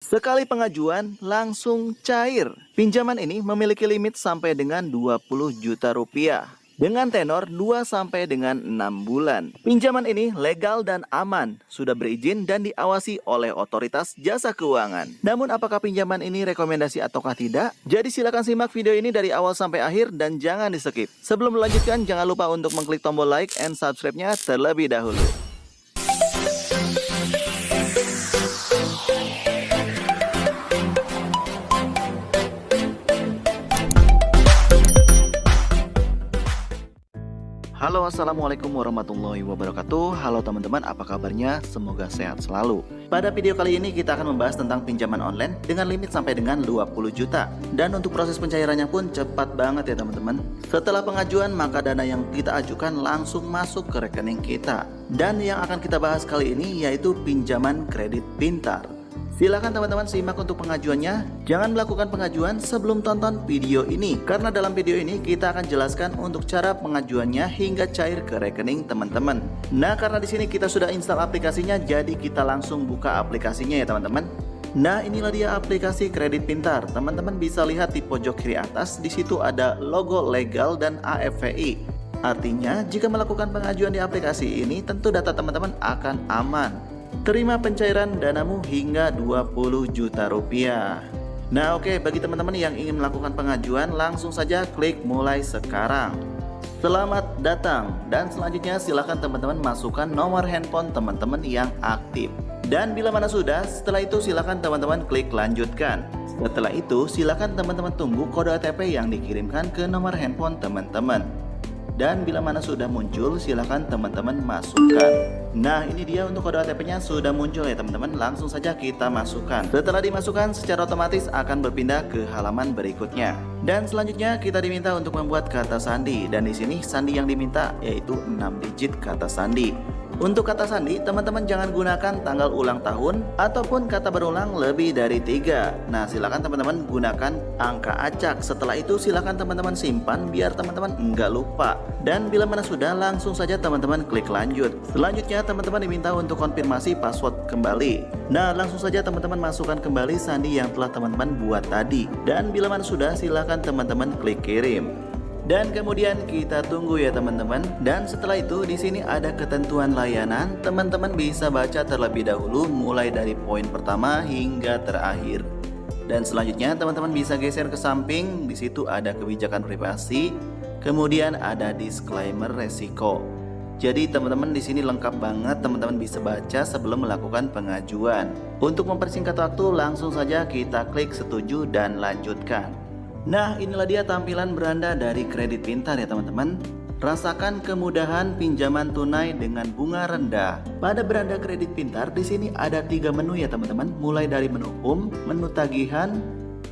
Sekali pengajuan langsung cair. Pinjaman ini memiliki limit sampai dengan 20 juta rupiah. Dengan tenor 2 sampai dengan 6 bulan. Pinjaman ini legal dan aman, sudah berizin dan diawasi oleh otoritas jasa keuangan. Namun apakah pinjaman ini rekomendasi ataukah tidak? Jadi silakan simak video ini dari awal sampai akhir dan jangan di skip. Sebelum melanjutkan, jangan lupa untuk mengklik tombol like and subscribe-nya terlebih dahulu. Halo, assalamualaikum warahmatullahi wabarakatuh. Halo teman-teman, apa kabarnya? Semoga sehat selalu. Pada video kali ini kita akan membahas tentang pinjaman online dengan limit sampai dengan 20 juta. Dan untuk proses pencairannya pun cepat banget ya teman-teman. Setelah pengajuan, maka dana yang kita ajukan langsung masuk ke rekening kita. Dan yang akan kita bahas kali ini yaitu pinjaman kredit pintar. Silakan teman-teman simak untuk pengajuannya. Jangan melakukan pengajuan sebelum tonton video ini, karena dalam video ini kita akan jelaskan untuk cara pengajuannya hingga cair ke rekening teman-teman. Nah, karena di sini kita sudah install aplikasinya, jadi kita langsung buka aplikasinya ya teman-teman. Nah, inilah dia aplikasi Kredit Pintar. Teman-teman bisa lihat di pojok kiri atas, di situ ada logo legal dan AFVI. Artinya, jika melakukan pengajuan di aplikasi ini, tentu data teman-teman akan aman. Terima pencairan danamu hingga 20 juta rupiah. Nah oke, bagi teman-teman yang ingin melakukan pengajuan, langsung saja klik mulai sekarang. Selamat datang. Dan selanjutnya silakan teman-teman masukkan nomor handphone teman-teman yang aktif. Dan bila mana sudah, setelah itu silakan teman-teman klik lanjutkan. Setelah itu silakan teman-teman tunggu kode OTP yang dikirimkan ke nomor handphone teman-teman. Dan bila mana sudah muncul, silakan teman-teman masukkan. Nah, ini dia untuk kode OTP-nya sudah muncul ya teman-teman. Langsung saja kita masukkan. Setelah dimasukkan, secara otomatis akan berpindah ke halaman berikutnya. Dan selanjutnya kita diminta untuk membuat kata sandi. Dan di sini sandi yang diminta yaitu 6 digit kata sandi. Untuk kata sandi, teman-teman jangan gunakan tanggal ulang tahun ataupun kata berulang lebih dari 3. Nah, silakan teman-teman gunakan angka acak. Setelah itu silakan teman-teman simpan biar teman-teman enggak lupa. Dan bila mana sudah, langsung saja teman-teman klik lanjut. Selanjutnya teman-teman diminta untuk konfirmasi password kembali. Nah, langsung saja teman-teman masukkan kembali sandi yang telah teman-teman buat tadi. Dan bila mana sudah, silakan teman-teman klik kirim. Dan kemudian kita tunggu ya teman-teman. Dan setelah itu di sini ada ketentuan layanan. Teman-teman bisa baca terlebih dahulu mulai dari poin pertama hingga terakhir. Dan selanjutnya teman-teman bisa geser ke samping. Di situ ada kebijakan privasi. Kemudian ada disclaimer resiko. Jadi teman-teman di sini lengkap banget, teman-teman bisa baca sebelum melakukan pengajuan. Untuk mempersingkat waktu, langsung saja kita klik setuju dan lanjutkan. Nah, inilah dia tampilan beranda dari Kredit Pintar ya teman-teman. Rasakan kemudahan pinjaman tunai dengan bunga rendah. Pada beranda Kredit Pintar di sini ada 3 menu ya teman-teman, mulai dari menu home, menu tagihan,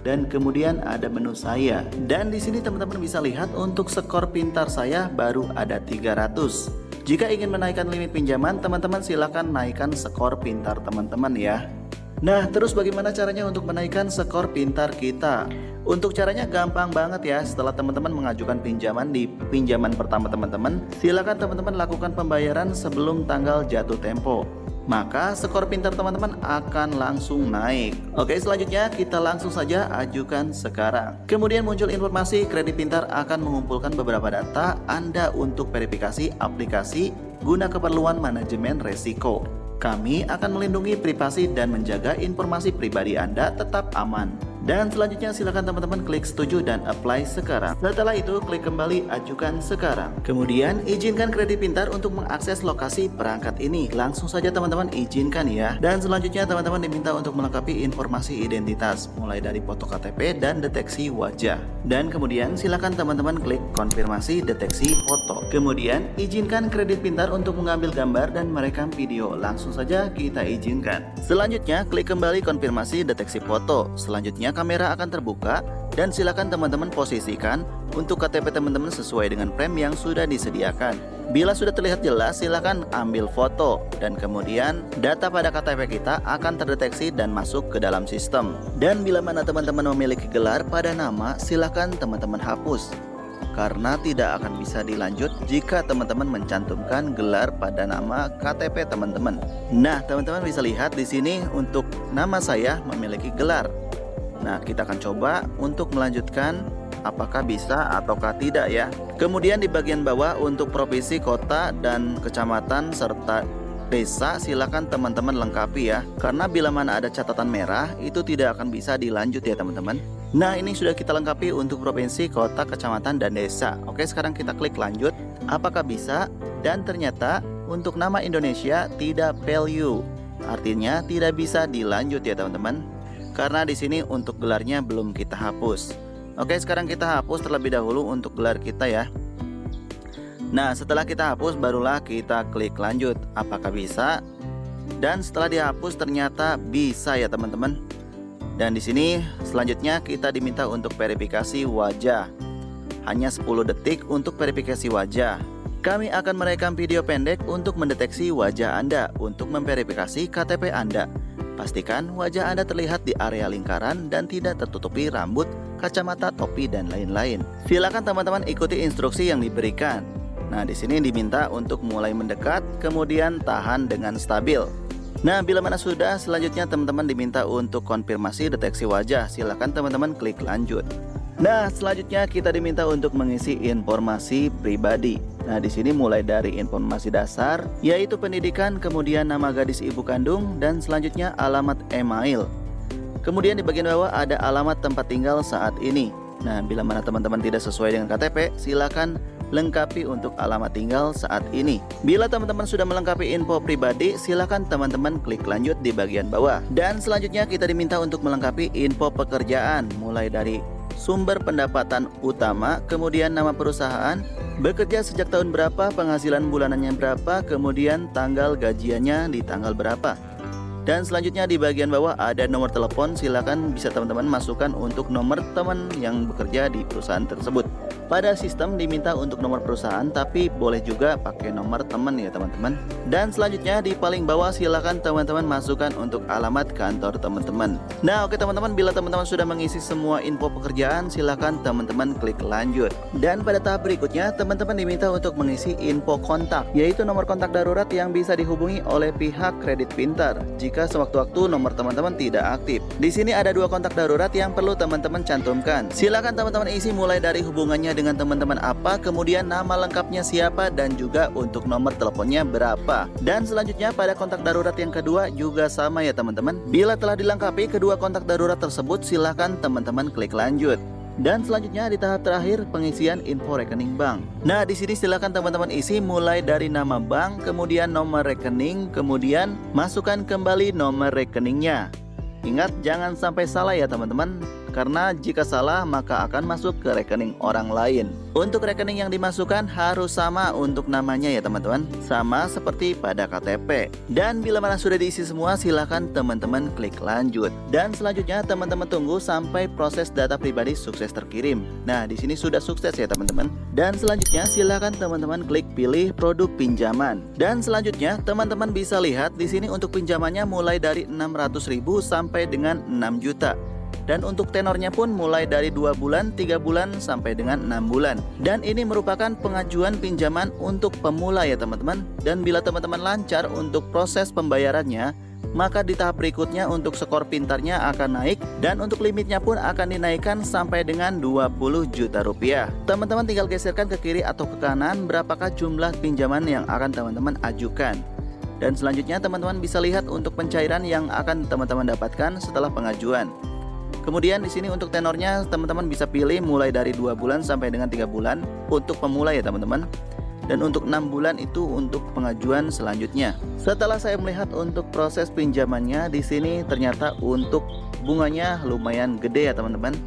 dan kemudian ada menu saya. Dan di sini teman-teman bisa lihat untuk skor pintar saya baru ada 300. Jika ingin menaikkan limit pinjaman, teman-teman silakan naikkan skor pintar teman-teman ya. Nah, terus bagaimana caranya untuk menaikkan skor pintar kita? Untuk caranya gampang banget ya. Setelah teman-teman mengajukan pinjaman di pinjaman pertama teman-teman, silakan teman-teman lakukan pembayaran sebelum tanggal jatuh tempo. Maka skor pintar teman-teman akan langsung naik. Oke, selanjutnya kita langsung saja ajukan sekarang. Kemudian muncul informasi Kredit Pintar akan mengumpulkan beberapa data Anda untuk verifikasi aplikasi guna keperluan manajemen resiko. Kami akan melindungi privasi dan menjaga informasi pribadi Anda tetap aman. Dan selanjutnya silakan teman-teman klik setuju dan apply sekarang. Setelah itu klik kembali ajukan sekarang. Kemudian izinkan Kredit Pintar untuk mengakses lokasi perangkat ini. Langsung saja teman-teman izinkan ya. Dan selanjutnya teman-teman diminta untuk melengkapi informasi identitas mulai dari foto KTP dan deteksi wajah. Dan kemudian silakan teman-teman klik konfirmasi deteksi foto. Kemudian izinkan Kredit Pintar untuk mengambil gambar dan merekam video. Langsung saja kita izinkan. Selanjutnya klik kembali konfirmasi deteksi foto. Selanjutnya kamera akan terbuka dan silakan teman-teman posisikan untuk KTP teman-teman sesuai dengan frame yang sudah disediakan. Bila sudah terlihat jelas, silakan ambil foto dan kemudian data pada KTP kita akan terdeteksi dan masuk ke dalam sistem. Dan bila mana teman-teman memiliki gelar pada nama, silakan teman-teman hapus. karena tidak akan bisa dilanjut jika teman-teman mencantumkan gelar pada nama KTP teman-teman. Nah, teman-teman bisa lihat di sini untuk nama saya memiliki gelar. Nah, kita akan coba untuk melanjutkan apakah bisa ataukah tidak ya. Kemudian di bagian bawah untuk provinsi, kota, dan kecamatan serta desa silakan teman-teman lengkapi ya. Karena bila mana ada catatan merah itu tidak akan bisa dilanjut ya teman-teman. Nah, ini sudah kita lengkapi untuk provinsi, kota, kecamatan, dan desa. Oke, sekarang kita klik lanjut. Apakah bisa? Dan ternyata untuk nama Indonesia tidak value. Artinya tidak bisa dilanjut ya teman-teman. Karena di sini untuk gelarnya belum kita hapus. Oke, sekarang kita hapus terlebih dahulu untuk gelar kita ya. Nah, setelah kita hapus barulah kita klik lanjut. Apakah bisa? Dan setelah dihapus ternyata bisa ya teman-teman. Dan di sini selanjutnya kita diminta untuk verifikasi wajah. Hanya 10 detik untuk verifikasi wajah. Kami akan merekam video pendek untuk mendeteksi wajah Anda untuk memverifikasi KTP Anda. Pastikan wajah Anda terlihat di area lingkaran dan tidak tertutupi rambut, kacamata, topi, dan lain-lain. Silakan teman-teman ikuti instruksi yang diberikan. Nah, di sini diminta untuk mulai mendekat, kemudian tahan dengan stabil. Nah, bila mana sudah, selanjutnya teman-teman diminta untuk konfirmasi deteksi wajah. Silakan teman-teman klik lanjut. Nah, selanjutnya kita diminta untuk mengisi informasi pribadi. Nah, di sini mulai dari informasi dasar, yaitu pendidikan, kemudian nama gadis ibu kandung, dan selanjutnya alamat email. Kemudian di bagian bawah ada alamat tempat tinggal saat ini. Nah, bila mana teman-teman tidak sesuai dengan KTP, silakan lengkapi untuk alamat tinggal saat ini. Bila teman-teman sudah melengkapi info pribadi, silakan teman-teman klik lanjut di bagian bawah. Dan selanjutnya kita diminta untuk melengkapi info pekerjaan, mulai dari sumber pendapatan utama, kemudian nama perusahaan, bekerja sejak tahun berapa, penghasilan bulanannya berapa, kemudian tanggal gajiannya di tanggal berapa. Dan selanjutnya di bagian bawah ada nomor telepon. Silakan bisa teman-teman masukkan untuk nomor teman yang bekerja di perusahaan tersebut. Pada sistem diminta untuk nomor perusahaan, tapi boleh juga pakai nomor teman ya teman-teman. Dan selanjutnya di paling bawah silakan teman-teman masukkan untuk alamat kantor teman-teman. Nah, oke teman-teman, bila teman-teman sudah mengisi semua info pekerjaan, silakan teman-teman klik lanjut. Dan pada tahap berikutnya teman-teman diminta untuk mengisi info kontak, yaitu nomor kontak darurat yang bisa dihubungi oleh pihak Kredit Pintar jika sewaktu-waktu nomor teman-teman tidak aktif. Di sini ada 2 kontak darurat yang perlu teman-teman cantumkan. Silakan teman-teman isi mulai dari hubungannya dengan teman-teman apa, kemudian nama lengkapnya siapa, dan juga untuk nomor teleponnya berapa. Dan selanjutnya pada kontak darurat yang kedua juga sama ya teman-teman. Bila telah dilengkapi kedua kontak darurat tersebut, silakan teman-teman klik lanjut. Dan selanjutnya di tahap terakhir pengisian info rekening bank. Nah, di sini silakan teman-teman isi mulai dari nama bank, kemudian nomor rekening, kemudian masukkan kembali nomor rekeningnya. Ingat jangan sampai salah ya teman-teman, karena jika salah maka akan masuk ke rekening orang lain. Untuk rekening yang dimasukkan harus sama untuk namanya ya teman-teman, sama seperti pada KTP. Dan bila mana sudah diisi semua, silakan teman-teman klik lanjut. Dan selanjutnya teman-teman tunggu sampai proses data pribadi sukses terkirim. Nah, di sini sudah sukses ya teman-teman. Dan selanjutnya silakan teman-teman klik pilih produk pinjaman. Dan selanjutnya teman-teman bisa lihat di sini untuk pinjamannya mulai dari 600.000 sampai dengan 6 juta. Dan untuk tenornya pun mulai dari 2 bulan, 3 bulan, sampai dengan 6 bulan. Dan ini merupakan pengajuan pinjaman untuk pemula ya teman-teman. Dan bila teman-teman lancar untuk proses pembayarannya, maka di tahap berikutnya untuk skor pintarnya akan naik. Dan untuk limitnya pun akan dinaikkan sampai dengan 20 juta rupiah. Teman-teman tinggal geserkan ke kiri atau ke kanan berapakah jumlah pinjaman yang akan teman-teman ajukan. Dan selanjutnya teman-teman bisa lihat untuk pencairan yang akan teman-teman dapatkan setelah pengajuan. Kemudian di sini untuk tenornya teman-teman bisa pilih mulai dari 2 bulan sampai dengan 3 bulan untuk pemula ya teman-teman. Dan untuk 6 bulan itu untuk pengajuan selanjutnya. Setelah saya melihat untuk proses pinjamannya, di sini ternyata untuk bunganya lumayan gede ya teman-teman.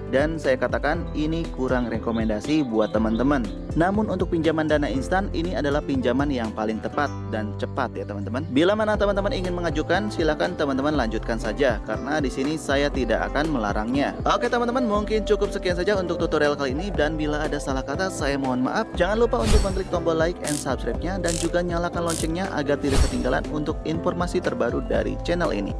Dan saya katakan ini kurang rekomendasi buat teman-teman. Namun untuk pinjaman dana instan ini adalah pinjaman yang paling tepat dan cepat ya teman-teman. Bila mana teman-teman ingin mengajukan, silakan teman-teman lanjutkan saja karena di sini saya tidak akan melarangnya. Oke teman-teman, mungkin cukup sekian saja untuk tutorial kali ini, dan bila ada salah kata saya mohon maaf. Jangan lupa untuk mengklik tombol like and subscribe-nya dan juga nyalakan loncengnya agar tidak ketinggalan untuk informasi terbaru dari channel ini.